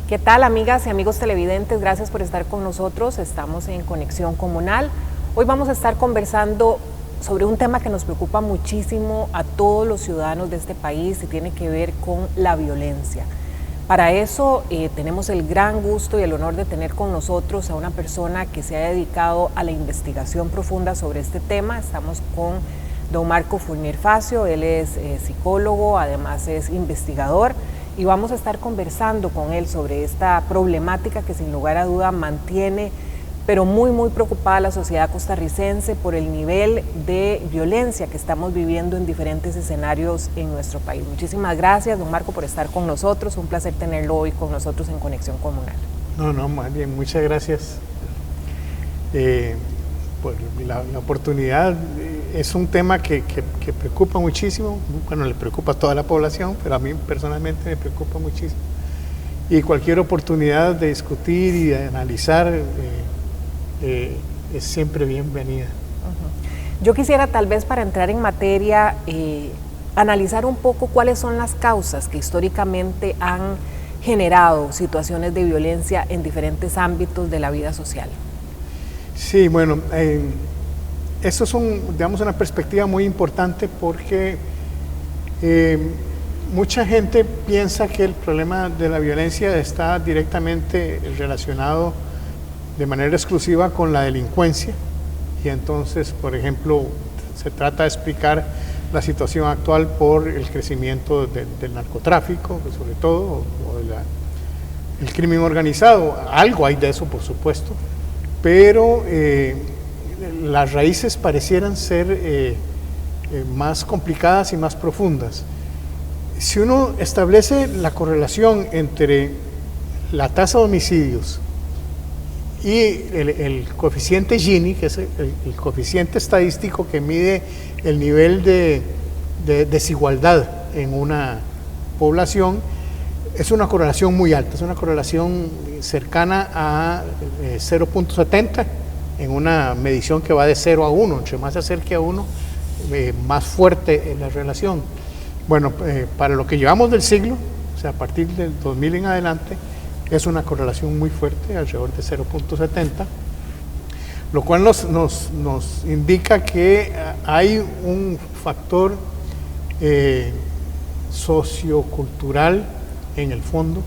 ¿Qué tal, amigas y amigos televidentes? Gracias por estar con nosotros. Estamos en Conexión Comunal. Hoy vamos a estar conversando sobre un tema que nos preocupa muchísimo a todos los ciudadanos de este país y tiene que ver con la violencia. Para eso tenemos el gran gusto y el honor de tener con nosotros a una persona que se ha dedicado a la investigación profunda sobre este tema. Estamos con don Marco Fournier Facio. Él es psicólogo, además es investigador, y vamos a estar conversando con él sobre esta problemática que sin lugar a duda mantiene, pero muy preocupada a la sociedad costarricense por el nivel de violencia que estamos viviendo en diferentes escenarios en nuestro país. Muchísimas gracias, don Marco, por estar con nosotros. Un placer tenerlo hoy con nosotros en Conexión Comunal. No, más bien, muchas gracias por la oportunidad. Es un tema que preocupa muchísimo. Bueno, le preocupa a toda la población, pero a mí personalmente me preocupa muchísimo. Y cualquier oportunidad de discutir y de analizar es siempre bienvenida. Yo quisiera, tal vez para entrar en materia, analizar un poco cuáles son las causas que históricamente han generado situaciones de violencia en diferentes ámbitos de la vida social. Sí, bueno, eso es una perspectiva muy importante porque mucha gente piensa que el problema de la violencia está directamente relacionado de manera exclusiva con la delincuencia, y entonces, por ejemplo, se trata de explicar la situación actual por el crecimiento del narcotráfico, sobre todo, o el crimen organizado. Algo hay de eso, por supuesto, pero las raíces parecieran ser más complicadas y más profundas. Si uno establece la correlación entre la tasa de homicidios y el coeficiente Gini, que es el coeficiente estadístico que mide el nivel de desigualdad en una población, es una correlación muy alta, es una correlación cercana a 0.70 en una medición que va de 0 a 1, entre más se acerque a 1, más fuerte es la relación. Bueno, para lo que llevamos del siglo, o sea, a partir del 2000 en adelante, es una correlación muy fuerte, alrededor de 0.70, lo cual nos indica que hay un factor sociocultural en el fondo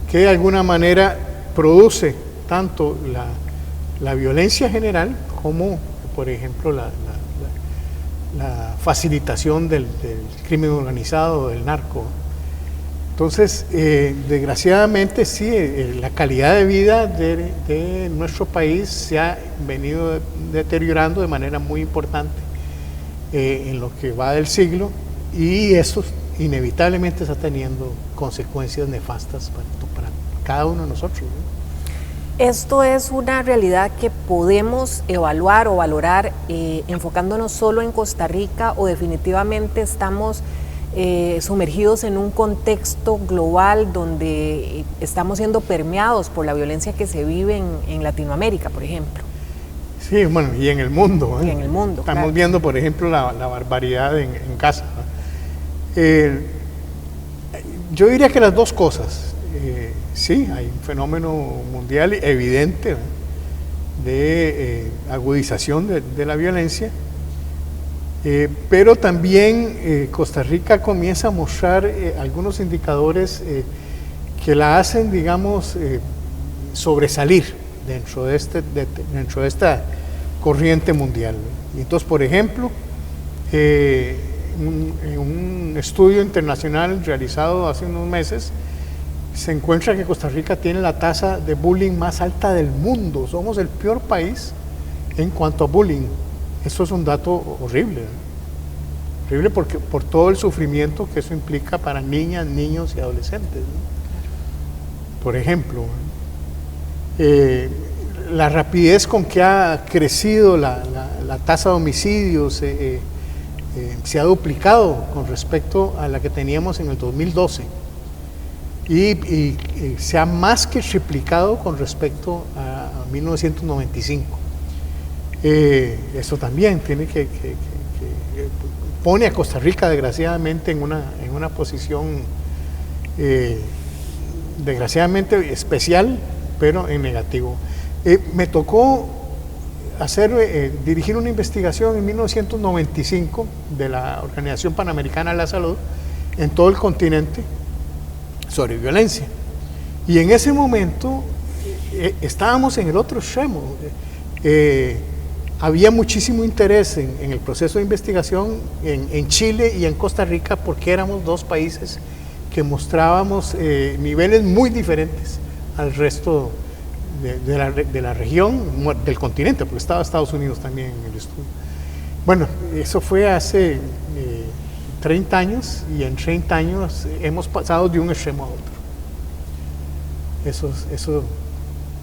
que de alguna manera produce tanto la violencia general como, por ejemplo, la facilitación del crimen organizado, del narco. Entonces, desgraciadamente sí, la calidad de vida de nuestro país se ha venido deteriorando de manera muy importante en lo que va del siglo, y eso inevitablemente está teniendo consecuencias nefastas para cada uno de nosotros, ¿no? Esto es una realidad que podemos evaluar o valorar enfocándonos solo en Costa Rica, o definitivamente estamos sumergidos en un contexto global donde estamos siendo permeados por la violencia que se vive en Latinoamérica, por ejemplo. Sí, bueno, y en el mundo. Y en el mundo, estamos claro. viendo, por ejemplo, la barbaridad en Gaza, ¿no? Yo diría que las dos cosas. Sí, hay un fenómeno mundial evidente, ¿no?, de agudización de la violencia, pero también Costa Rica comienza a mostrar algunos indicadores que la hacen, digamos, sobresalir dentro de esta corriente mundial. Y entonces, por ejemplo, en un estudio internacional realizado hace unos meses, se encuentra que Costa Rica tiene la tasa de bullying más alta del mundo. Somos el peor país en cuanto a bullying. Eso es un dato horrible, ¿no? Horrible por todo el sufrimiento que eso implica para niñas, niños y adolescentes, ¿no? Por ejemplo, la rapidez con que ha crecido la tasa de homicidios se ha duplicado con respecto a la que teníamos en el 2012. Y se ha más que triplicado con respecto a 1995. Eso también tiene que pone a Costa Rica, desgraciadamente, en una posición desgraciadamente especial, pero en negativo. Me tocó dirigir una investigación en 1995 de la Organización Panamericana de la Salud en todo el continente sobre violencia. Y en ese momento estábamos en el otro extremo. Había muchísimo interés en el proceso de investigación en Chile y en Costa Rica, porque éramos dos países que mostrábamos niveles muy diferentes al resto de la región, del continente, porque estaba Estados Unidos también en el estudio. Bueno, eso fue hace 30 años, y en 30 años hemos pasado de un extremo a otro.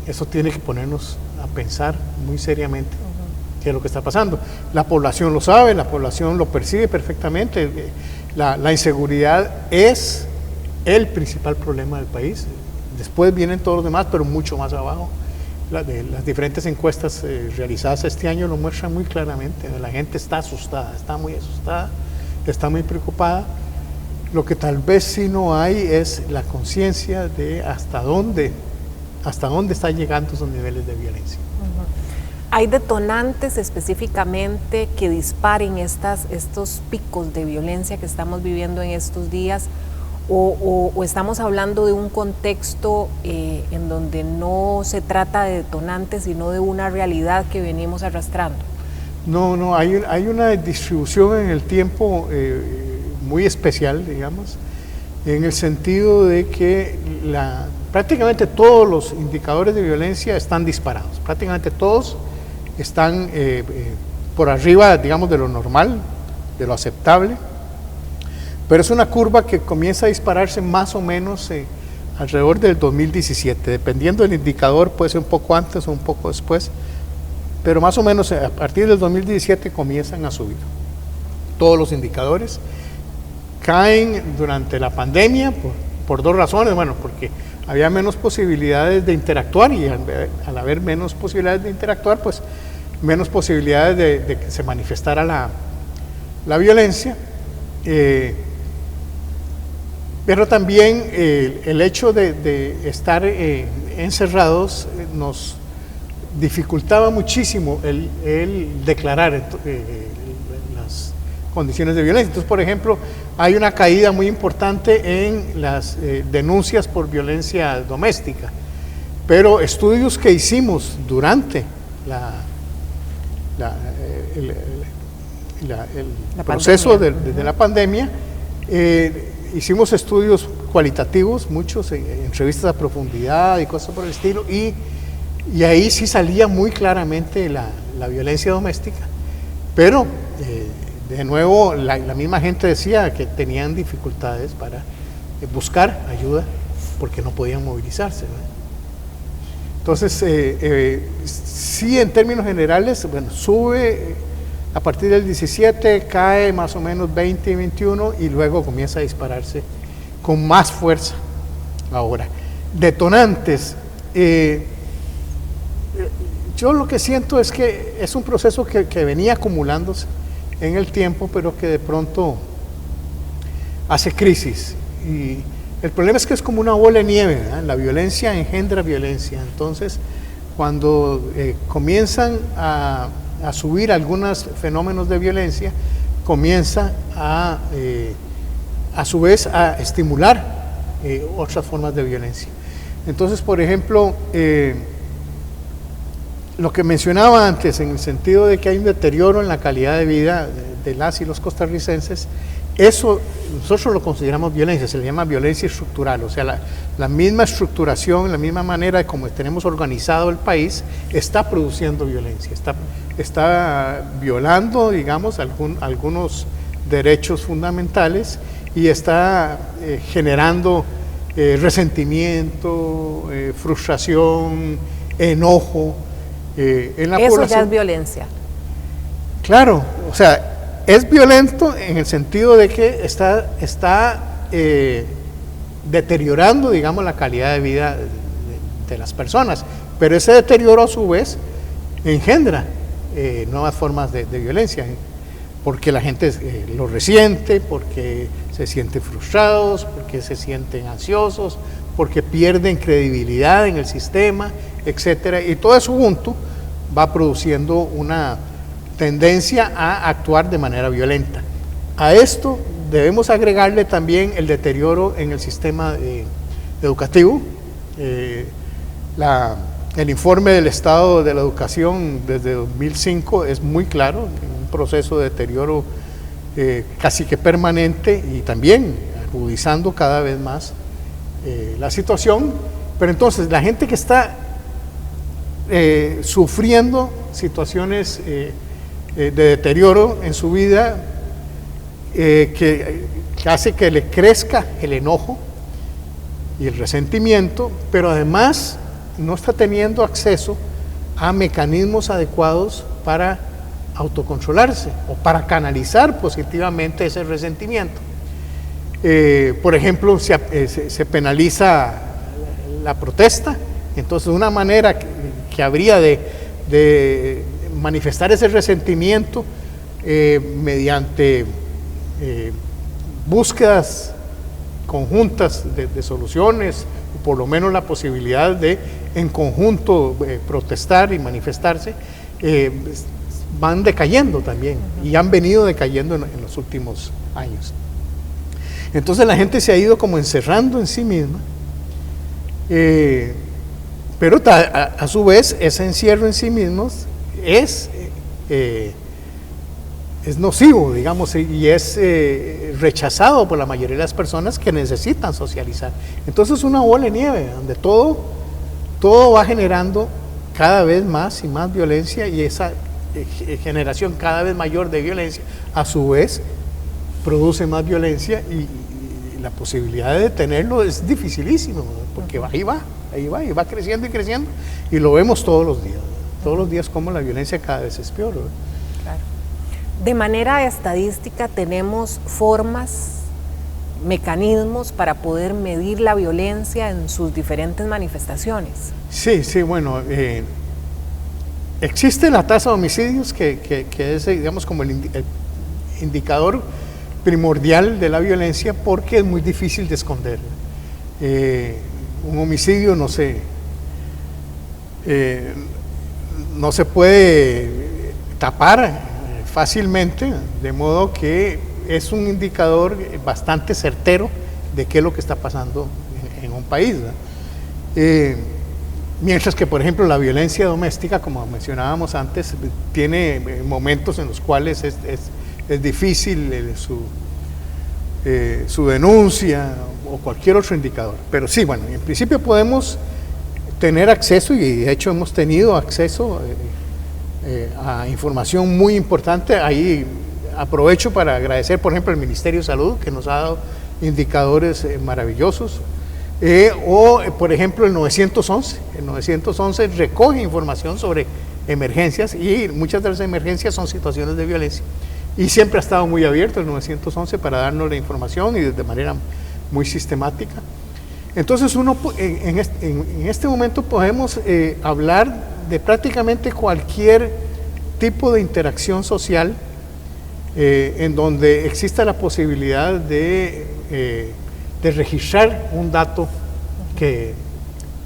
Eso tiene que ponernos a pensar muy seriamente qué es lo que está pasando. La población lo sabe, la población lo percibe perfectamente. La inseguridad es el principal problema del país. Después vienen todos los demás, pero mucho más abajo. Las diferentes encuestas realizadas este año lo muestran muy claramente. La gente está asustada, está muy asustada, está muy preocupada. Lo que tal vez sí no hay es la conciencia de hasta dónde están llegando esos niveles de violencia. ¿Hay detonantes específicamente que disparen estos picos de violencia que estamos viviendo en estos días? ¿O estamos hablando de un contexto en donde no se trata de detonantes, sino de una realidad que venimos arrastrando? No, hay una distribución en el tiempo muy especial, digamos, en el sentido de que prácticamente todos los indicadores de violencia están disparados, prácticamente todos están por arriba, digamos, de lo normal, de lo aceptable. Pero es una curva que comienza a dispararse más o menos alrededor del 2017, dependiendo del indicador, puede ser un poco antes o un poco después, pero más o menos a partir del 2017 comienzan a subir. Todos los indicadores caen durante la pandemia por dos razones. Bueno, porque había menos posibilidades de interactuar, y al haber menos posibilidades de interactuar, pues menos posibilidades de que se manifestara la violencia. Pero también el hecho de estar encerrados nos dificultaba muchísimo el declarar las condiciones de violencia. Entonces, por ejemplo, hay una caída muy importante en las denuncias por violencia doméstica, pero estudios que hicimos durante el proceso de la pandemia, hicimos estudios cualitativos, muchos, entrevistas a profundidad y cosas por el estilo, y ahí sí salía muy claramente la violencia doméstica, pero de nuevo la misma gente decía que tenían dificultades para buscar ayuda porque no podían movilizarse, ¿verdad? Entonces, sí, en términos generales, bueno, sube a partir del 17, cae más o menos 20 y 21, y luego comienza a dispararse con más fuerza ahora. Detonantes. Yo lo que siento es que es un proceso que venía acumulándose en el tiempo, pero que de pronto hace crisis. Y el problema es que es como una bola de nieve, ¿verdad? La violencia engendra violencia. Entonces, cuando comienzan a subir algunos fenómenos de violencia, comienza a su vez a estimular otras formas de violencia. Entonces, por ejemplo, lo que mencionaba antes, en el sentido de que hay un deterioro en la calidad de vida de las y los costarricenses, eso nosotros lo consideramos violencia, se le llama violencia estructural, o sea, la misma estructuración, la misma manera de cómo tenemos organizado el país está produciendo violencia, está violando, digamos, algunos derechos fundamentales, y está generando resentimiento, frustración, enojo en la población. Eso ya es violencia. Claro, o sea, es violento en el sentido de que está deteriorando, digamos, la calidad de vida de las personas, pero ese deterioro a su vez engendra nuevas formas de violencia, porque la gente lo resiente, porque se sienten frustrados, porque se sienten ansiosos, porque pierden credibilidad en el sistema, etcétera, y todo eso junto va produciendo una tendencia a actuar de manera violenta. A esto debemos agregarle también el deterioro en el sistema educativo. El informe del estado de la educación desde 2005 es muy claro, un proceso de deterioro casi que permanente y también agudizando cada vez más la situación. Pero entonces la gente que está sufriendo situaciones de deterioro en su vida, que hace que le crezca el enojo y el resentimiento, pero además no está teniendo acceso a mecanismos adecuados para autocontrolarse o para canalizar positivamente ese resentimiento. Por ejemplo, se penaliza la protesta, entonces una manera que habría de manifestar ese resentimiento mediante búsquedas conjuntas de soluciones, o por lo menos la posibilidad de en conjunto protestar y manifestarse, van decayendo también y han venido decayendo en los últimos años. Entonces la gente se ha ido como encerrando en sí misma, pero a su vez ese encierro en sí mismos es nocivo, digamos, y es rechazado por la mayoría de las personas que necesitan socializar. Entonces una bola de nieve donde todo va generando cada vez más y más violencia, y esa generación cada vez mayor de violencia a su vez produce más violencia, y la posibilidad de detenerlo es dificilísimo, porque ahí va creciendo y creciendo, y lo vemos todos los días como la violencia cada vez es peor, ¿no? Claro. De manera estadística, ¿tenemos formas, mecanismos para poder medir la violencia en sus diferentes manifestaciones? Sí, bueno, existe la tasa de homicidios que es, digamos, como el indicador primordial de la violencia, porque es muy difícil de esconder. Un homicidio no se puede tapar fácilmente, de modo que es un indicador bastante certero de qué es lo que está pasando en un país, ¿no? Mientras que, por ejemplo, la violencia doméstica, como mencionábamos antes, tiene momentos en los cuales es difícil su denuncia o cualquier otro indicador. Pero sí, bueno, en principio podemos tener acceso, y de hecho hemos tenido acceso a información muy importante. Ahí aprovecho para agradecer, por ejemplo, al Ministerio de Salud, que nos ha dado indicadores maravillosos. O, por ejemplo, el 911. El 911 recoge información sobre emergencias, y muchas de las emergencias son situaciones de violencia. Y siempre ha estado muy abierto el 911 para darnos la información, y de manera muy sistemática. Entonces en este momento podemos hablar de prácticamente cualquier tipo de interacción social en donde exista la posibilidad de registrar un dato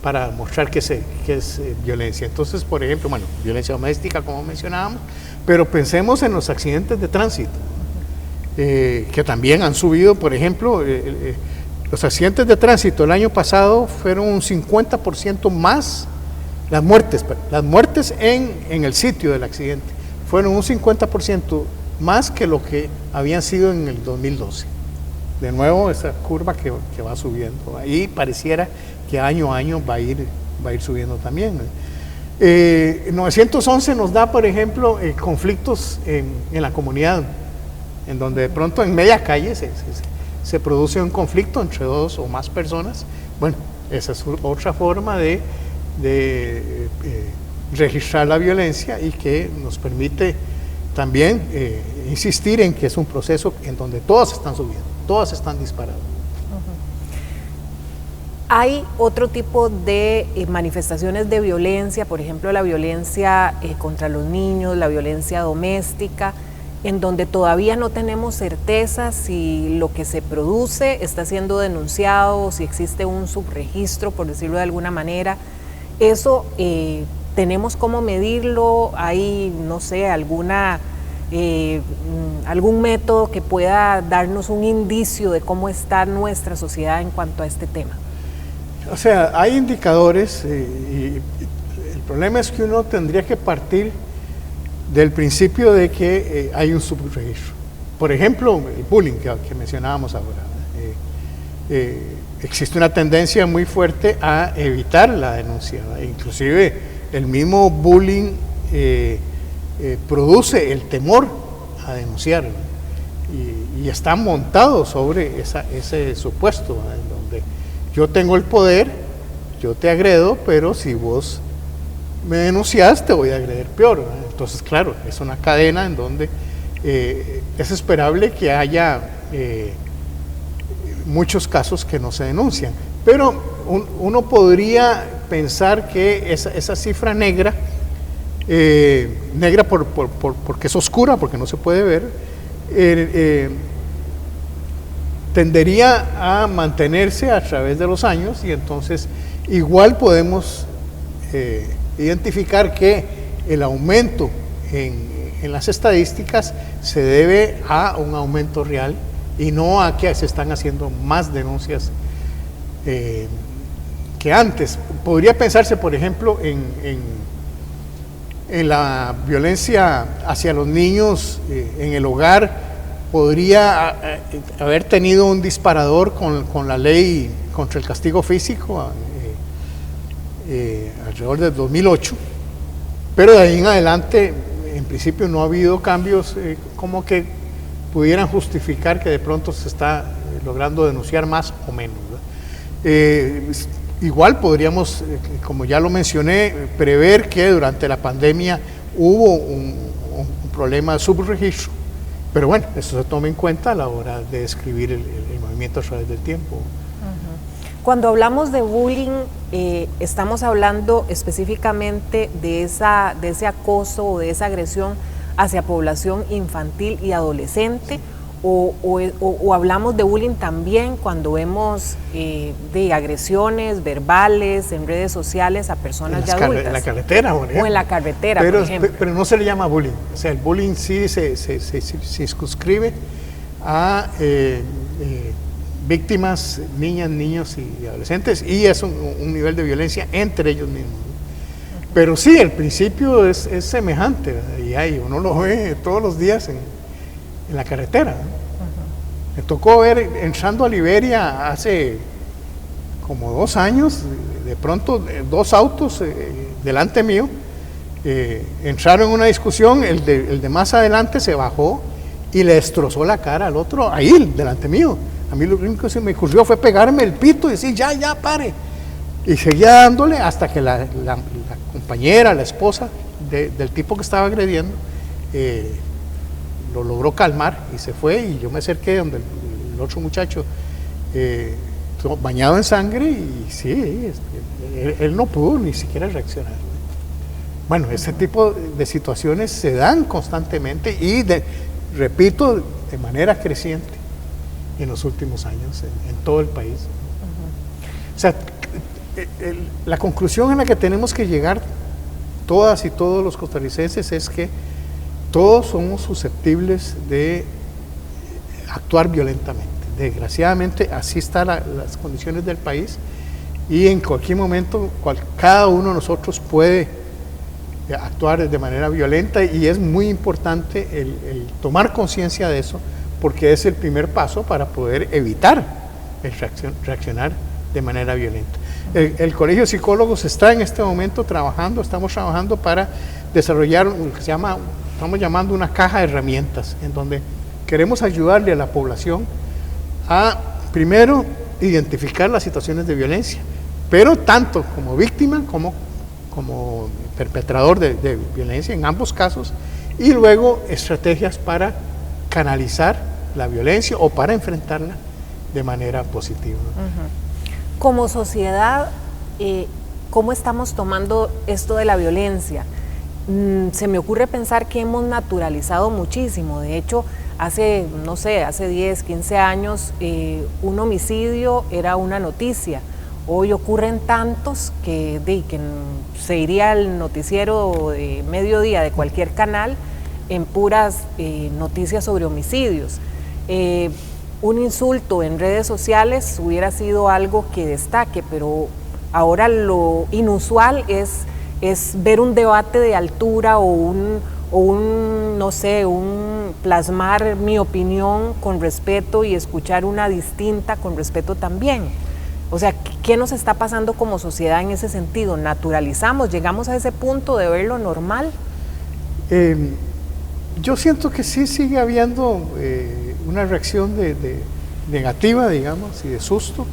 para mostrar que es violencia. Entonces, por ejemplo, bueno, violencia doméstica, como mencionábamos, pero pensemos en los accidentes de tránsito, que también han subido. Por ejemplo, los accidentes de tránsito el año pasado fueron un 50% más. Las muertes en el sitio del accidente fueron un 50% más que lo que habían sido en el 2012. De nuevo, esa curva que va subiendo. Ahí pareciera que año a año va a ir subiendo también, ¿no? 911 nos da, por ejemplo, conflictos en la comunidad, en donde de pronto en media calle se produce un conflicto entre dos o más personas. Bueno, esa es otra forma de registrar la violencia, y que nos permite también insistir en que es un proceso en donde todas están subiendo, todas están disparando. Hay otro tipo de manifestaciones de violencia, por ejemplo la violencia contra los niños, la violencia doméstica, en donde todavía no tenemos certeza si lo que se produce está siendo denunciado o si existe un subregistro, por decirlo de alguna manera. Eso tenemos cómo medirlo, hay, no sé, algún método que pueda darnos un indicio de cómo está nuestra sociedad en cuanto a este tema. O sea, hay indicadores y el problema es que uno tendría que partir del principio de que hay un subregistro. Por ejemplo, el bullying que mencionábamos ahora. Existe una tendencia muy fuerte a evitar la denuncia, ¿verdad? Inclusive el mismo bullying produce el temor a denunciar, y está montado sobre ese supuesto, ¿verdad? En donde yo tengo el poder, yo te agredo, pero si vos me denuncias te voy a agredir peor, ¿verdad? Entonces, claro, es una cadena en donde es esperable que haya muchos casos que no se denuncian, pero uno podría pensar que esa cifra negra, negra porque es oscura, porque no se puede ver, tendería a mantenerse a través de los años, y entonces igual podemos identificar que el aumento en las estadísticas se debe a un aumento real y no a que se están haciendo más denuncias que antes. Podría pensarse, por ejemplo, en la violencia hacia los niños en el hogar. Podría haber tenido un disparador con la ley contra el castigo físico alrededor del 2008, pero de ahí en adelante en principio no ha habido cambios como que pudieran justificar que de pronto se está logrando denunciar más o menos, ¿verdad? Igual podríamos, como ya lo mencioné, prever que durante la pandemia hubo un problema de subregistro, pero bueno, eso se toma en cuenta a la hora de describir el movimiento a través del tiempo. Cuando hablamos de bullying, estamos hablando específicamente de ese acoso o de esa agresión hacia población infantil y adolescente, sí. o hablamos de bullying también cuando vemos de agresiones verbales en redes sociales a personas ya adultas. En la carretera, por ejemplo. O en la carretera, por ejemplo. Pero no se le llama bullying. O sea, el bullying sí se circunscribe a víctimas, niñas, niños y adolescentes, y es un nivel de violencia entre ellos mismos. Pero sí, el principio es semejante, ¿verdad? Y uno lo ve todos los días en la carretera, ¿no? Me tocó ver entrando a Liberia hace como 2 años, de pronto 2 autos delante mío entraron en una discusión, el de más adelante se bajó y le destrozó la cara al otro ahí, delante mío. A mí lo único que se me ocurrió fue pegarme el pito y decir, ya, pare. Y seguía dándole hasta que la compañera, la esposa del tipo que estaba agrediendo, lo logró calmar y se fue, y yo me acerqué donde el otro muchacho bañado en sangre, y sí, él no pudo ni siquiera reaccionar. Bueno, ese tipo de situaciones se dan constantemente y, repito, de manera creciente en los últimos años en todo el país. O sea, la conclusión a la que tenemos que llegar todas y todos los costarricenses es que todos somos susceptibles de actuar violentamente. Desgraciadamente así están las condiciones del país, y en cualquier momento cada uno de nosotros puede actuar de manera violenta, y es muy importante el tomar conciencia de eso, porque es el primer paso para poder evitar el reaccionar de manera violenta. El Colegio de Psicólogos está en este momento estamos trabajando para desarrollar lo que estamos llamando una caja de herramientas, en donde queremos ayudarle a la población a, primero, identificar las situaciones de violencia, pero tanto como víctima como perpetrador de violencia en ambos casos, y luego estrategias para canalizar la violencia o para enfrentarla de manera positiva. Como sociedad, ¿cómo estamos tomando esto de la violencia? se me ocurre pensar que hemos naturalizado muchísimo. De hecho, hace 10, 15 años, un homicidio era una noticia. Hoy ocurren tantos que se iría al noticiero de mediodía de cualquier canal en puras noticias sobre homicidios. Un insulto en redes sociales hubiera sido algo que destaque, pero ahora lo inusual es ver un debate de altura o un plasmar mi opinión con respeto y escuchar una distinta con respeto también. O sea, ¿qué nos está pasando como sociedad en ese sentido? ¿Naturalizamos? ¿Llegamos a ese punto de verlo normal? Yo siento que sí sigue habiendo una reacción negativa, digamos, y de susto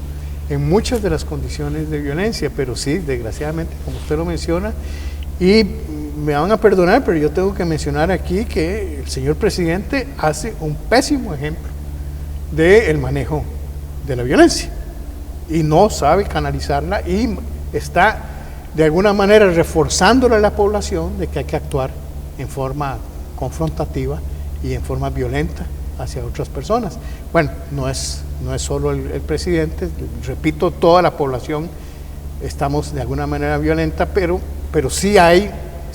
en muchas de las condiciones de violencia, pero sí, desgraciadamente, como usted lo menciona, y me van a perdonar, pero yo tengo que mencionar aquí que el señor presidente hace un pésimo ejemplo del manejo de la violencia y no sabe canalizarla y está de alguna manera reforzándole a la población de que hay que actuar en forma confrontativa y en forma violenta hacia otras personas. Bueno, no es solo el presidente, repito, toda la población estamos de alguna manera violenta, pero sí hay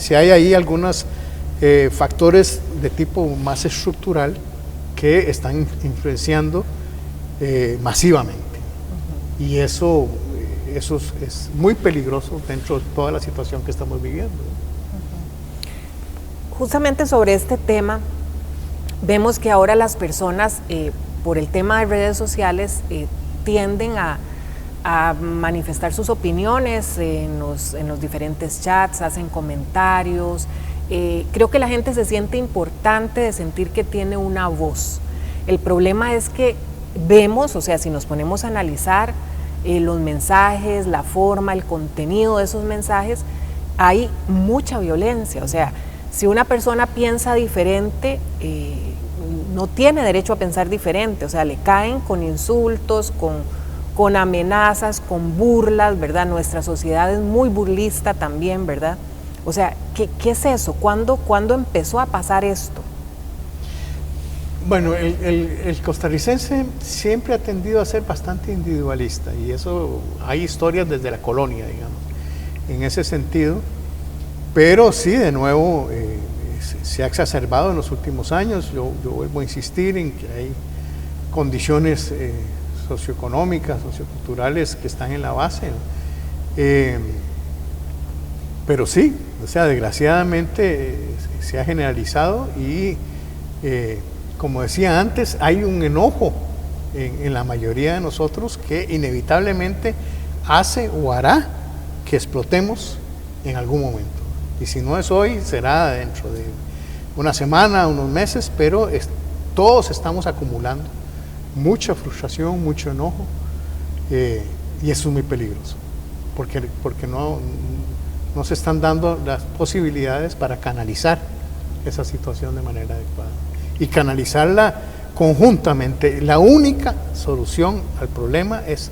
ahí algunos factores de tipo más estructural que están influenciando masivamente. Y eso es muy peligroso dentro de toda la situación que estamos viviendo. Justamente sobre este tema, vemos que ahora las personas, por el tema de redes sociales, tienden a manifestar sus opiniones en los diferentes chats, hacen comentarios. Creo que la gente se siente importante de sentir que tiene una voz. El problema es que vemos, o sea, si nos ponemos a analizar los mensajes, la forma, el contenido de esos mensajes, hay mucha violencia. O sea, si una persona piensa diferente, no tiene derecho a pensar diferente. O sea, le caen con insultos, con amenazas, con burlas, ¿verdad? Nuestra sociedad es muy burlista también, ¿verdad? O sea, ¿qué es eso? ¿Cuándo empezó a pasar esto? Bueno, el costarricense siempre ha tendido a ser bastante individualista y eso hay historias desde la colonia, digamos, en ese sentido, pero sí, de nuevo, se ha exacerbado en los últimos años. Yo vuelvo a insistir en que hay condiciones socioeconómicas, socioculturales que están en la base, pero sí, o sea, desgraciadamente se ha generalizado y como decía antes, hay un enojo en la mayoría de nosotros que inevitablemente hace o hará que explotemos en algún momento. Y si no es hoy, será dentro de una semana, unos meses, pero todos estamos acumulando mucha frustración, mucho enojo, y eso es muy peligroso, porque no se están dando las posibilidades para canalizar esa situación de manera adecuada y canalizarla conjuntamente. La única solución al problema es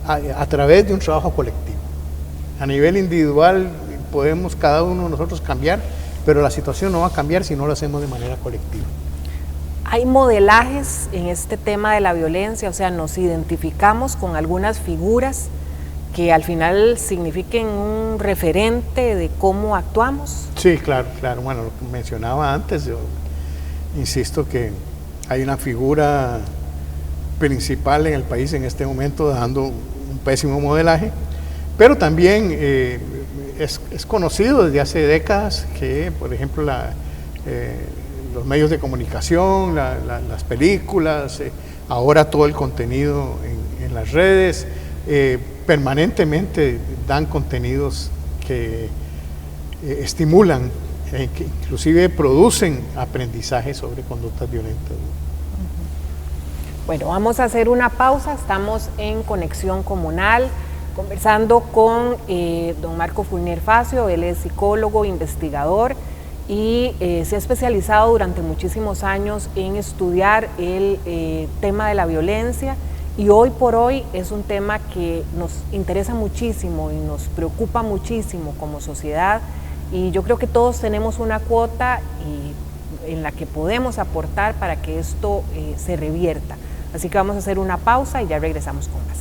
a través de un trabajo colectivo. A nivel individual podemos cada uno de nosotros cambiar, pero la situación no va a cambiar si no lo hacemos de manera colectiva. Hay modelajes en este tema de la violencia, o sea, nos identificamos con algunas figuras que al final signifiquen un referente de cómo actuamos. Sí, claro. Bueno, lo que mencionaba antes, yo insisto que hay una figura principal en el país en este momento dando un pésimo modelaje, pero también es conocido desde hace décadas que, por ejemplo, los medios de comunicación, las películas, ahora todo el contenido en las redes, permanentemente dan contenidos que estimulan, que inclusive producen aprendizaje sobre conductas violentas. Bueno, vamos a hacer una pausa, estamos en Conexión Comunal, conversando con don Marco Fournier Facio. Él es psicólogo, investigador y se ha especializado durante muchísimos años en estudiar el tema de la violencia, y hoy por hoy es un tema que nos interesa muchísimo y nos preocupa muchísimo como sociedad, y yo creo que todos tenemos una cuota en la que podemos aportar para que esto se revierta. Así que vamos a hacer una pausa y ya regresamos con más.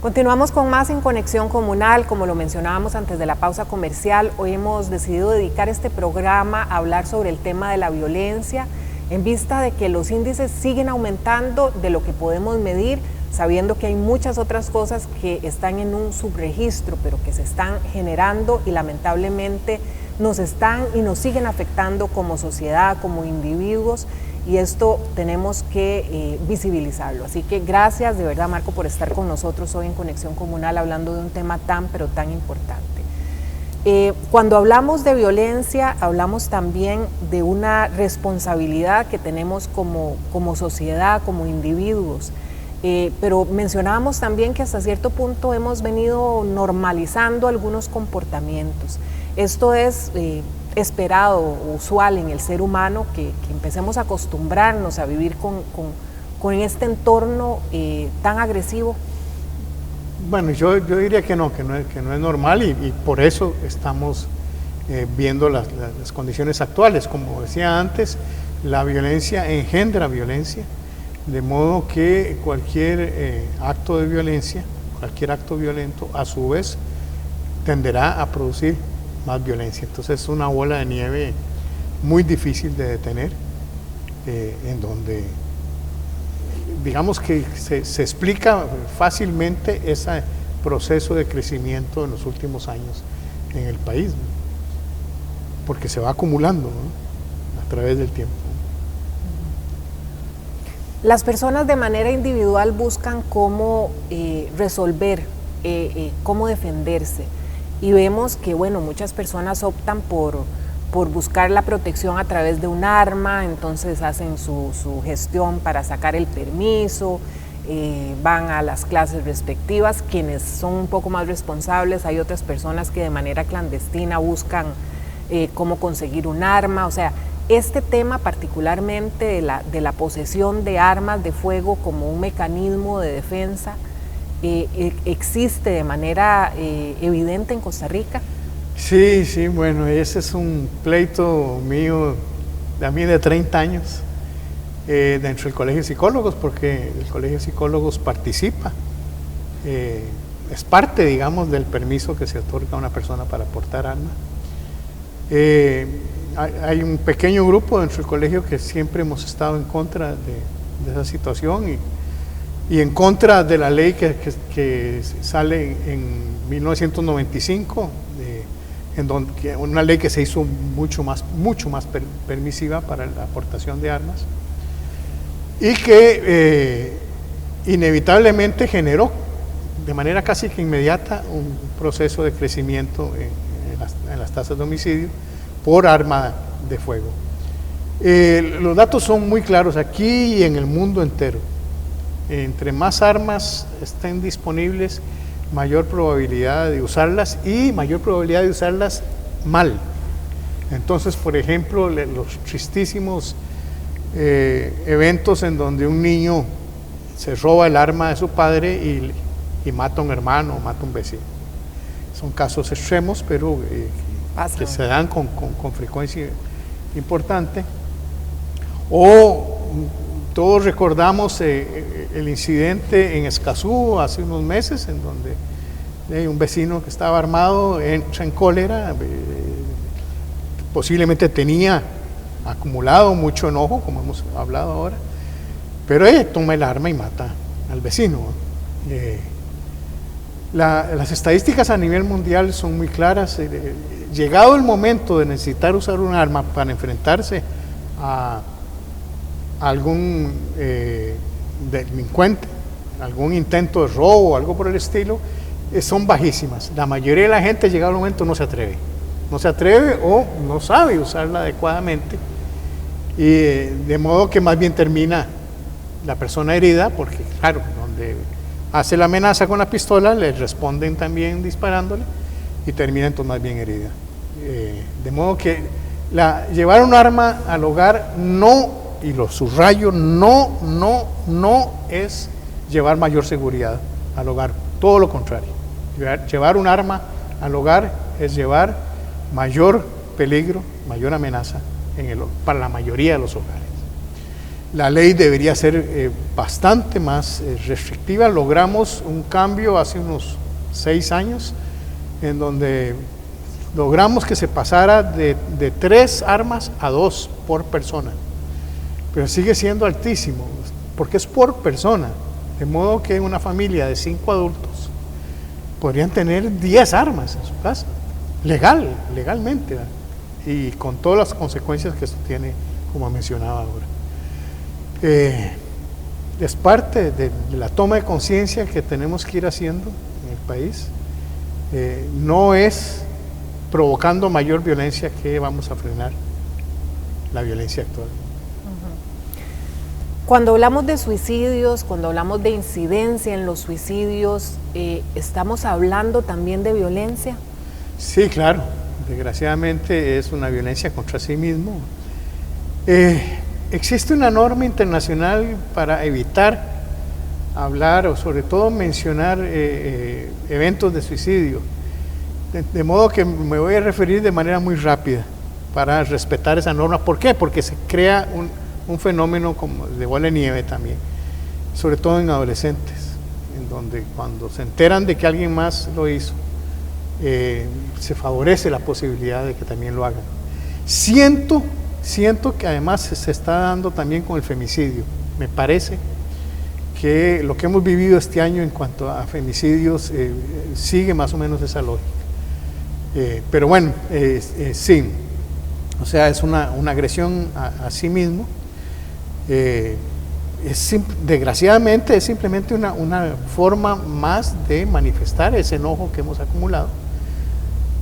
Continuamos con más en Conexión Comunal. Como lo mencionábamos antes de la pausa comercial, hoy hemos decidido dedicar este programa a hablar sobre el tema de la violencia, en vista de que los índices siguen aumentando de lo que podemos medir, sabiendo que hay muchas otras cosas que están en un subregistro, pero que se están generando y lamentablemente nos están y nos siguen afectando como sociedad, como individuos, y esto tenemos que visibilizarlo. Así que gracias de verdad, Marco, por estar con nosotros hoy en Conexión Comunal hablando de un tema tan pero tan importante. Cuando hablamos de violencia, hablamos también de una responsabilidad que tenemos como sociedad, como individuos, pero mencionábamos también que hasta cierto punto hemos venido normalizando algunos comportamientos. Esto es esperado, usual en el ser humano, que empecemos a acostumbrarnos a vivir con este entorno tan agresivo. Bueno, yo diría que no es normal y por eso estamos viendo las condiciones actuales. Como decía antes, la violencia engendra violencia, de modo que cualquier acto de violencia, cualquier acto violento, a su vez tenderá a producir más violencia. Entonces es una bola de nieve muy difícil de detener, en donde digamos que se explica fácilmente ese proceso de crecimiento en los últimos años en el país, ¿no? Porque se va acumulando, ¿no?, a través del tiempo. Las personas de manera individual buscan cómo resolver, cómo defenderse. Y vemos que, bueno, muchas personas optan por buscar la protección a través de un arma, entonces hacen su gestión para sacar el permiso, van a las clases respectivas, quienes son un poco más responsables. Hay otras personas que de manera clandestina buscan cómo conseguir un arma. O sea, este tema particularmente de la posesión de armas de fuego como un mecanismo de defensa, ¿existe de manera evidente en Costa Rica? Sí, bueno, ese es un pleito mío, a mí de 30 años, dentro del Colegio de Psicólogos, porque el Colegio de Psicólogos participa, es parte, digamos, del permiso que se otorga a una persona para portar arma. Hay un pequeño grupo dentro del colegio que siempre hemos estado en contra de esa situación y en contra de la ley que sale en 1995, una ley que se hizo mucho más permisiva para la aportación de armas y que inevitablemente generó de manera casi que inmediata un proceso de crecimiento en las tasas de homicidio por arma de fuego. Los datos son muy claros aquí y en el mundo entero. Entre más armas estén disponibles, mayor probabilidad de usarlas y mayor probabilidad de usarlas mal. Entonces, por ejemplo, los tristísimos eventos en donde un niño se roba el arma de su padre y mata a un hermano, mata a un vecino. Son casos extremos, pero que se dan con frecuencia importante. O todos recordamos el incidente en Escazú hace unos meses, en donde un vecino que estaba armado entra en cólera, posiblemente tenía acumulado mucho enojo, como hemos hablado ahora, pero toma el arma y mata al vecino. Las estadísticas a nivel mundial son muy claras. Llegado el momento de necesitar usar un arma para enfrentarse a algún delincuente, algún intento de robo o algo por el estilo, son bajísimas. La mayoría de la gente, llegado el momento, no se atreve o no sabe usarla adecuadamente, y de modo que más bien termina la persona herida, porque claro, donde hace la amenaza con la pistola, le responden también disparándole y termina entonces más bien herida. De modo que llevar un arma al hogar no, y lo subrayo, no es llevar mayor seguridad al hogar, todo lo contrario. Llevar un arma al hogar es llevar mayor peligro, mayor amenaza para la mayoría de los hogares. La ley debería ser bastante más restrictiva. Logramos un cambio hace unos 6 años en donde logramos que se pasara de 3 armas a 2 por persona, pero sigue siendo altísimo porque es por persona, de modo que una familia de 5 adultos podrían tener 10 armas en su casa, legalmente, ¿verdad? Y con todas las consecuencias que esto tiene, como mencionaba ahora. Es parte de la toma de conciencia que tenemos que ir haciendo en el país. No es provocando mayor violencia que vamos a frenar la violencia actual. Cuando hablamos de suicidios, cuando hablamos de incidencia en los suicidios, ¿estamos hablando también de violencia? Sí, claro. Desgraciadamente es una violencia contra sí mismo. Existe una norma internacional para evitar hablar o sobre todo mencionar eventos de suicidio, de modo que me voy a referir de manera muy rápida para respetar esa norma. ¿Por qué? Porque se crea un fenómeno como de bola de nieve también, sobre todo en adolescentes, en donde cuando se enteran de que alguien más lo hizo, se favorece la posibilidad de que también lo hagan. Siento que además se está dando también con el femicidio. Me parece que lo que hemos vivido este año en cuanto a femicidios sigue más o menos esa lógica. Pero bueno, sí, o sea, es una agresión a sí mismo. Desgraciadamente es simplemente una forma más de manifestar ese enojo que hemos acumulado,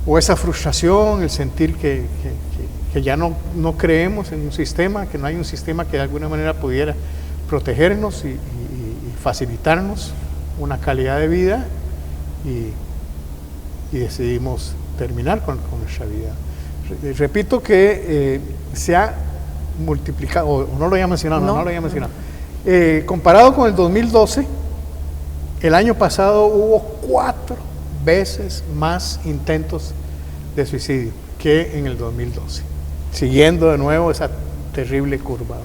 o esa frustración, el sentir que ya no creemos en un sistema, que no hay un sistema que de alguna manera pudiera protegernos y facilitarnos una calidad de vida, y decidimos terminar con nuestra vida. Repito que se ha multiplicado, o no lo había mencionado, no lo había mencionado. Comparado con el 2012, el año pasado hubo 4 veces más intentos de suicidio que en el 2012, siguiendo de nuevo esa terrible curva.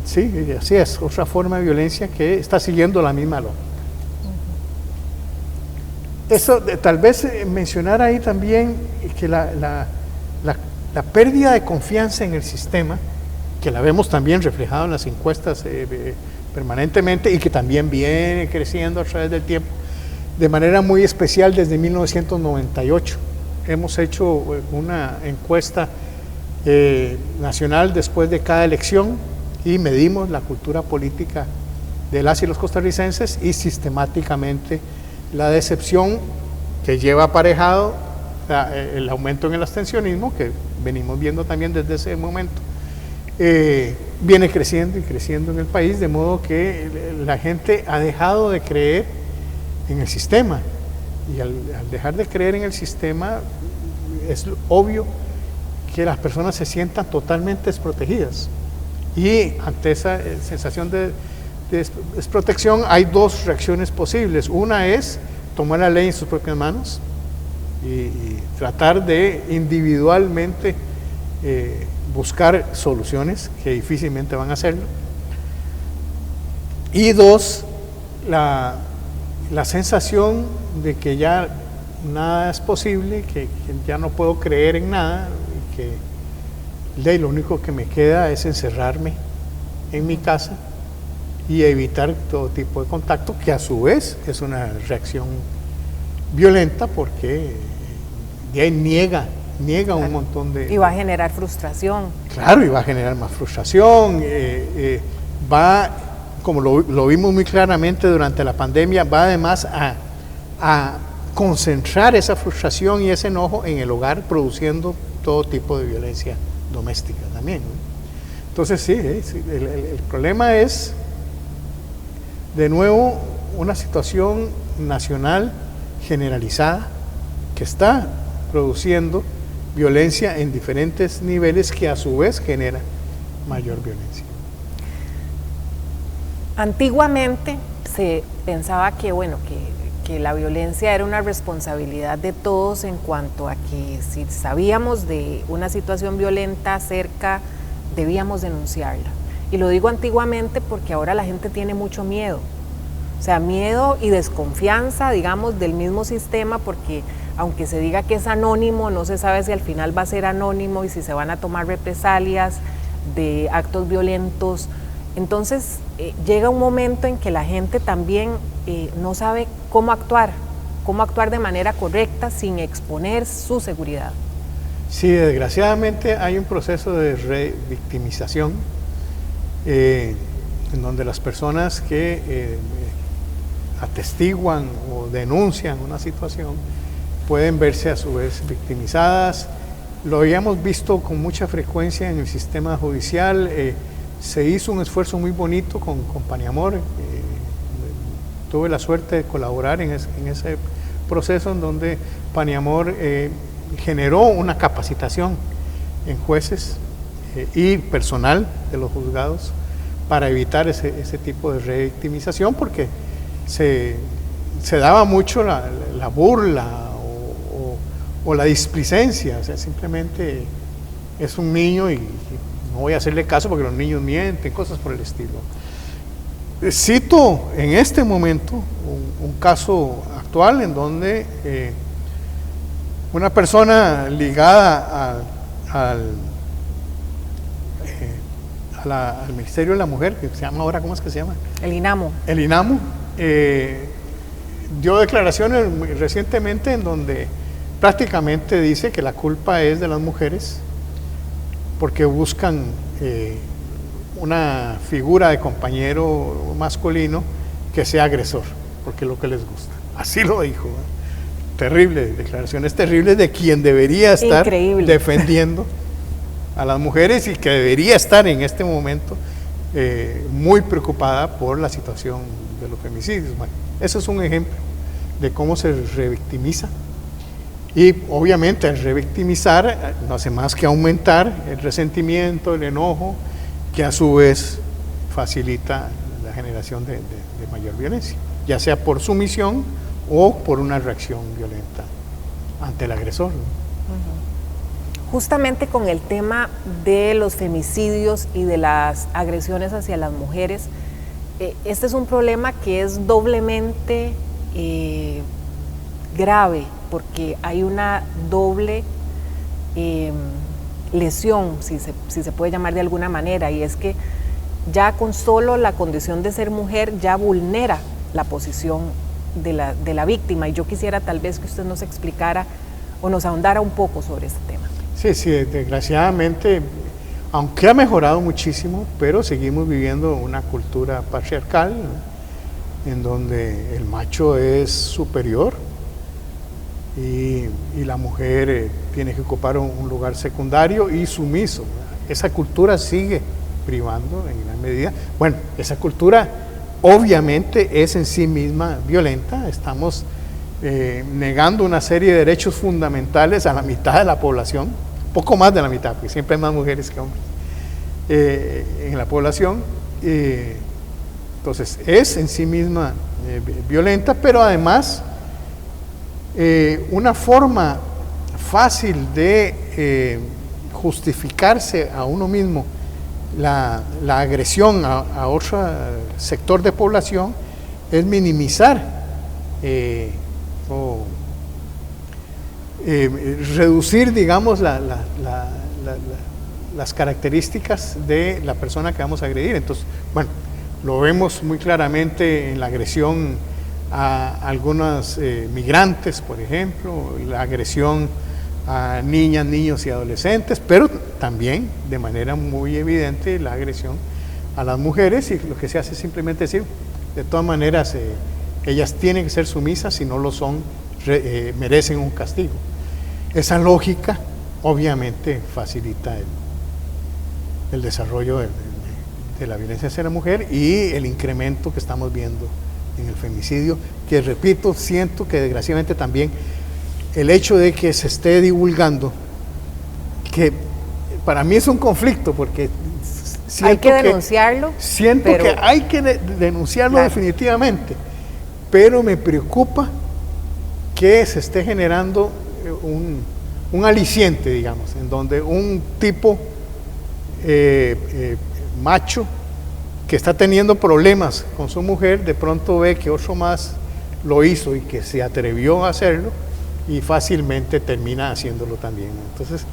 Sí, así es, otra forma de violencia que está siguiendo la misma lógica. Eso, tal vez mencionar ahí también que la pérdida de confianza en el sistema, que la vemos también reflejada en las encuestas permanentemente y que también viene creciendo a través del tiempo, de manera muy especial desde 1998. Hemos hecho una encuesta nacional después de cada elección y medimos la cultura política de las y los costarricenses, y sistemáticamente la decepción que lleva aparejado el aumento en el abstencionismo, que venimos viendo también desde ese momento, viene creciendo y creciendo en el país, de modo que la gente ha dejado de creer en el sistema, y al dejar de creer en el sistema es obvio que las personas se sientan totalmente desprotegidas, y ante esa sensación de desprotección hay 2 reacciones posibles. Una es tomar la ley en sus propias manos y tratar de individualmente buscar soluciones que difícilmente van a hacerlo. Y 2, la sensación de que ya nada es posible, que ya no puedo creer en nada, y que lo único que me queda es encerrarme en mi casa y evitar todo tipo de contacto, que a su vez es una reacción violenta, porque niega un montón de... Y va a generar frustración. Claro, y va a generar más frustración, va, como lo vimos muy claramente durante la pandemia, va además a concentrar esa frustración y ese enojo en el hogar, produciendo todo tipo de violencia doméstica también, ¿no? Entonces sí, el problema es, de nuevo, una situación nacional generalizada que está produciendo violencia en diferentes niveles, que a su vez genera mayor violencia. Antiguamente se pensaba que, bueno, que la violencia era una responsabilidad de todos en cuanto a que si sabíamos de una situación violenta cerca, debíamos denunciarla. Y lo digo antiguamente porque ahora la gente tiene mucho miedo. O sea, miedo y desconfianza, digamos, del mismo sistema, porque aunque se diga que es anónimo, no se sabe si al final va a ser anónimo y si se van a tomar represalias de actos violentos. Entonces llega un momento en que la gente también no sabe cómo actuar de manera correcta sin exponer su seguridad. Sí, desgraciadamente hay un proceso de revictimización en donde las personas que atestiguan o denuncian una situación pueden verse a su vez victimizadas. Lo habíamos visto con mucha frecuencia en el sistema judicial. Se hizo un esfuerzo muy bonito con Paniamor. Tuve la suerte de colaborar en ese proceso en donde Paniamor generó una capacitación en jueces y personal de los juzgados para evitar ese tipo de revictimización, porque se daba mucho la burla o la displicencia. O sea, simplemente es un niño y no voy a hacerle caso porque los niños mienten, cosas por el estilo. Cito en este momento un caso actual en donde una persona ligada al Ministerio de la Mujer, que se llama ahora, ¿cómo es que se llama? El INAMO. El INAMO dio declaraciones recientemente en donde prácticamente dice que la culpa es de las mujeres porque buscan una figura de compañero masculino que sea agresor, porque es lo que les gusta. Así lo dijo. Terrible, declaraciones terribles de quien debería estar defendiendo a las mujeres y que debería estar en este momento muy preocupada por la situación de los femicidios. Bueno, eso es un ejemplo de cómo se revictimiza. Y obviamente el revictimizar no hace más que aumentar el resentimiento, el enojo, que a su vez facilita la generación de mayor violencia, ya sea por sumisión o por una reacción violenta ante el agresor. Justamente con el tema de los femicidios y de las agresiones hacia las mujeres, este es un problema que es doblemente grave, porque hay una doble lesión, si se puede llamar de alguna manera, y es que ya con solo la condición de ser mujer ya vulnera la posición de la víctima, y yo quisiera tal vez que usted nos explicara o nos ahondara un poco sobre este tema. Sí, desgraciadamente, aunque ha mejorado muchísimo, pero seguimos viviendo una cultura patriarcal, ¿no?, en donde el macho es superior y la mujer tiene que ocupar un lugar secundario y sumiso. Esa cultura sigue privando en gran medida. Bueno, esa cultura obviamente es en sí misma violenta. Estamos negando una serie de derechos fundamentales a la mitad de la población, poco más de la mitad, porque siempre hay más mujeres que hombres en la población. Entonces es en sí misma violenta, pero además una forma fácil de justificarse a uno mismo la agresión a otro sector de población es minimizar o reducir, digamos, las características de la persona que vamos a agredir. Entonces, bueno, lo vemos muy claramente en la agresión a algunos migrantes, por ejemplo, la agresión a niñas, niños y adolescentes, pero también de manera muy evidente la agresión a las mujeres, y lo que se hace es simplemente decir, de todas maneras, ellas tienen que ser sumisas, si no lo son, merecen un castigo. Esa lógica obviamente facilita el desarrollo de la violencia hacia la mujer y el incremento que estamos viendo en el femicidio, que repito, siento que desgraciadamente también el hecho de que se esté divulgando, que para mí es un conflicto, porque hay que denunciarlo. Siento que hay que denunciarlo, claro, definitivamente, pero me preocupa que se esté generando un aliciente, digamos, en donde un tipo macho que está teniendo problemas con su mujer, de pronto ve que otro más lo hizo y que se atrevió a hacerlo y fácilmente termina haciéndolo también. Entonces,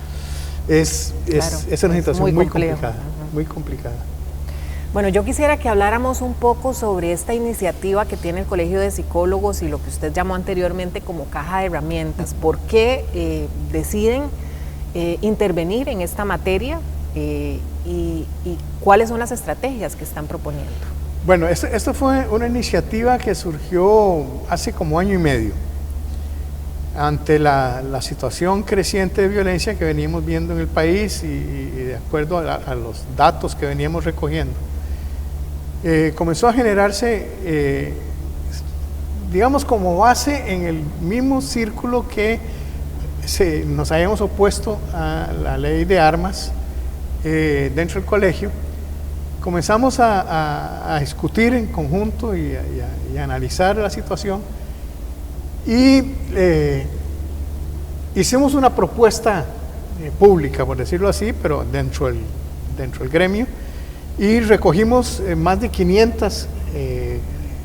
es una situación muy complicada, muy complicada. Bueno, yo quisiera que habláramos un poco sobre esta iniciativa que tiene el Colegio de Psicólogos y lo que usted llamó anteriormente como caja de herramientas. ¿Por qué deciden intervenir en esta materia y cuáles son las estrategias que están proponiendo? Bueno, esto fue una iniciativa que surgió hace como año y medio, ante la situación creciente de violencia que veníamos viendo en el país y de acuerdo a los datos que veníamos recogiendo. Comenzó a generarse, digamos, como base en el mismo círculo que nos habíamos opuesto a la ley de armas dentro del colegio. Comenzamos a discutir en conjunto y a analizar la situación y hicimos una propuesta pública, por decirlo así, pero dentro del gremio, y recogimos más de 500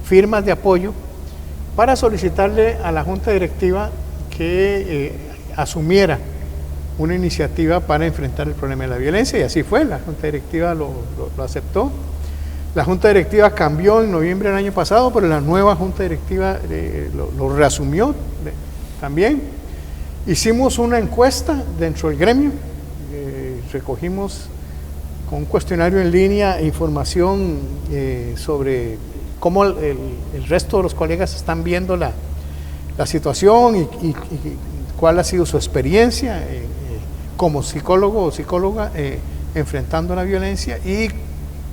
firmas de apoyo para solicitarle a la Junta Directiva que asumiera una iniciativa para enfrentar el problema de la violencia, y así fue. La Junta Directiva lo aceptó. La Junta Directiva cambió en noviembre del año pasado, pero la nueva Junta Directiva lo reasumió también. Hicimos una encuesta dentro del gremio, recogimos con un cuestionario en línea información sobre cómo el resto de los colegas están viendo la situación y cuál ha sido su experiencia como psicólogo o psicóloga enfrentando la violencia y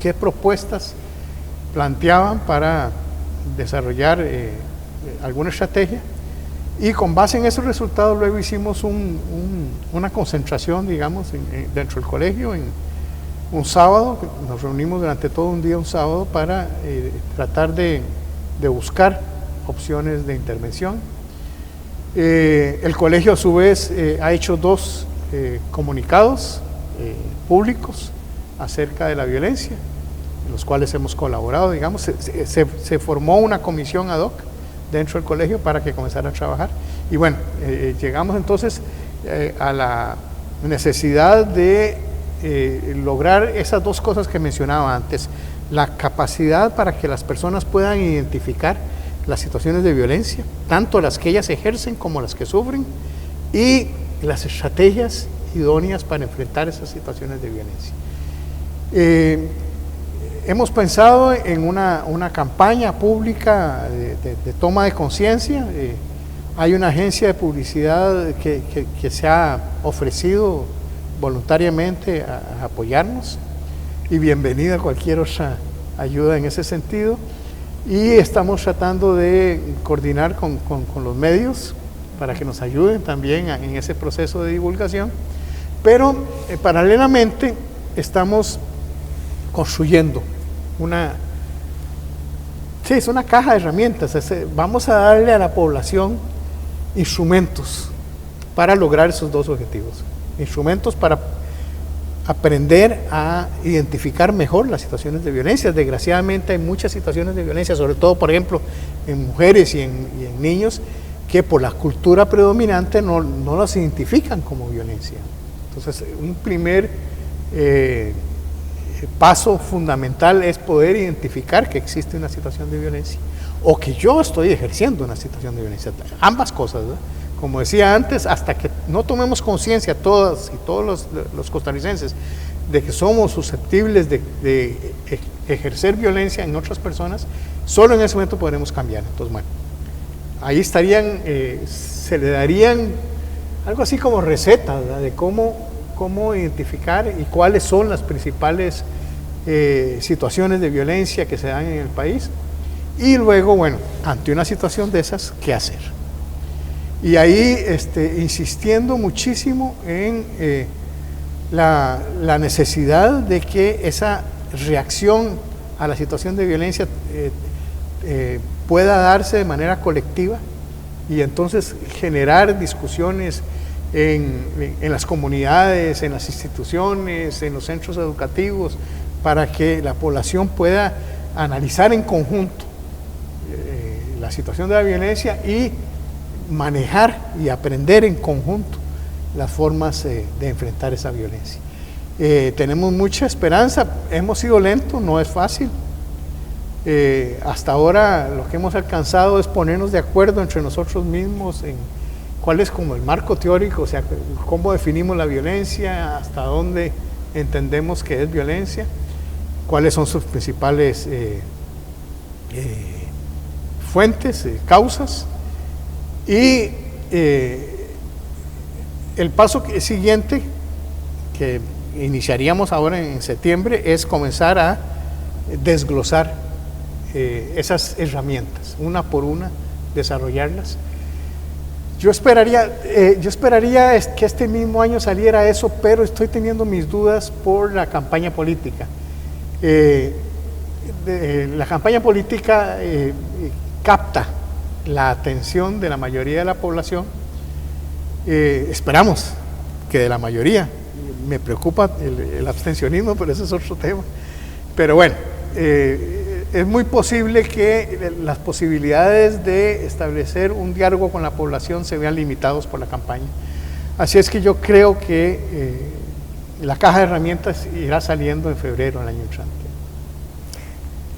qué propuestas planteaban para desarrollar alguna estrategia. Y con base en esos resultados luego hicimos una concentración, digamos, dentro del colegio en un sábado. Nos reunimos durante todo un día un sábado para tratar de buscar opciones de intervención. El colegio a su vez ha hecho 2 comunicados públicos acerca de la violencia, en los cuales hemos colaborado, digamos. Se formó una comisión ad hoc dentro del colegio para que comenzara a trabajar. Y bueno, llegamos entonces a la necesidad de lograr esas 2 cosas que mencionaba antes: la capacidad para que las personas puedan identificar las situaciones de violencia, tanto las que ellas ejercen como las que sufren, y las estrategias idóneas para enfrentar esas situaciones de violencia. Hemos pensado en una campaña pública de toma de conciencia. Hay una agencia de publicidad que se ha ofrecido voluntariamente a apoyarnos, y bienvenida cualquier otra ayuda en ese sentido. Y estamos tratando de coordinar con los medios para que nos ayuden también en ese proceso de divulgación, pero paralelamente estamos construyendo es una caja de herramientas. Vamos a darle a la población instrumentos para lograr esos 2 objetivos, instrumentos para aprender a identificar mejor las situaciones de violencia. Desgraciadamente hay muchas situaciones de violencia, sobre todo, por ejemplo, en mujeres y en niños, que por la cultura predominante no las identifican como violencia. Entonces, un primer paso fundamental es poder identificar que existe una situación de violencia o que yo estoy ejerciendo una situación de violencia. Ambas cosas, ¿verdad? Como decía antes, hasta que no tomemos conciencia todas y todos los costarricenses de que somos susceptibles de ejercer violencia en otras personas, solo en ese momento podremos cambiar. Entonces, bueno, ahí estarían, se le darían algo así como recetas, ¿verdad?, de cómo identificar y cuáles son las principales situaciones de violencia que se dan en el país. Y luego, bueno, ante una situación de esas, ¿qué hacer? Y ahí insistiendo muchísimo en la necesidad de que esa reacción a la situación de violencia pueda darse de manera colectiva y entonces generar discusiones en las comunidades, en las instituciones, en los centros educativos, para que la población pueda analizar en conjunto la situación de la violencia y manejar y aprender en conjunto las formas de enfrentar esa violencia. Tenemos mucha esperanza, hemos sido lentos, no es fácil. Hasta ahora lo que hemos alcanzado es ponernos de acuerdo entre nosotros mismos en cuál es como el marco teórico, o sea, cómo definimos la violencia, hasta dónde entendemos que es violencia, cuáles son sus principales fuentes, causas, y el paso siguiente que iniciaríamos ahora en septiembre es comenzar a desglosar esas herramientas, una por una, desarrollarlas. Yo esperaría que este mismo año saliera eso, pero estoy teniendo mis dudas por la campaña política. La campaña política capta la atención de la mayoría de la población, esperamos que de la mayoría. Me preocupa el abstencionismo, pero ese es otro tema. Pero bueno, es muy posible que las posibilidades de establecer un diálogo con la población se vean limitados por la campaña. Así es que yo creo que la caja de herramientas irá saliendo en febrero del año entrante.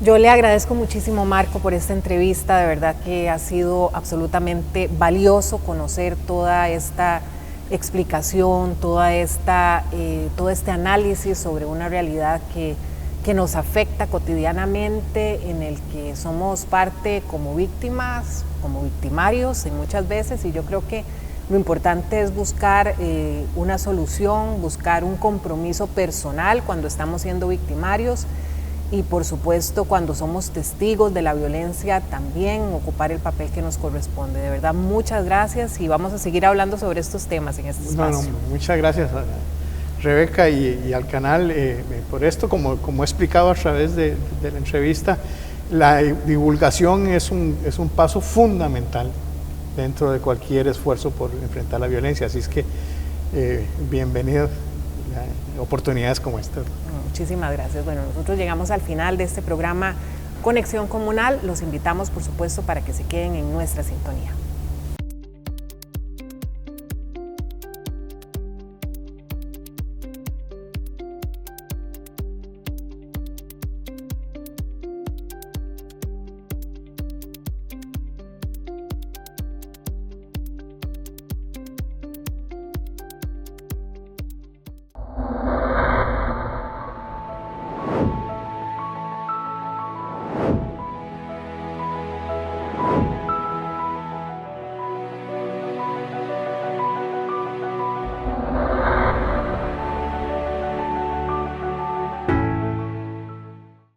Yo le agradezco muchísimo, Marco, por esta entrevista. De verdad que ha sido absolutamente valioso conocer toda esta explicación, todo este análisis sobre una realidad que nos afecta cotidianamente, en el que somos parte como víctimas, como victimarios en muchas veces, y yo creo que lo importante es buscar una solución, buscar un compromiso personal cuando estamos siendo victimarios, y por supuesto cuando somos testigos de la violencia también ocupar el papel que nos corresponde. De verdad, muchas gracias, y vamos a seguir hablando sobre estos temas en este espacio. Muchas gracias, Rebeca, y al canal por esto. Como he explicado a través de la entrevista, la divulgación es un paso fundamental dentro de cualquier esfuerzo por enfrentar la violencia, así es que bienvenidos a oportunidades como esta. Muchísimas gracias. Bueno, nosotros llegamos al final de este programa Conexión Comunal. Los invitamos, por supuesto, para que se queden en nuestra sintonía.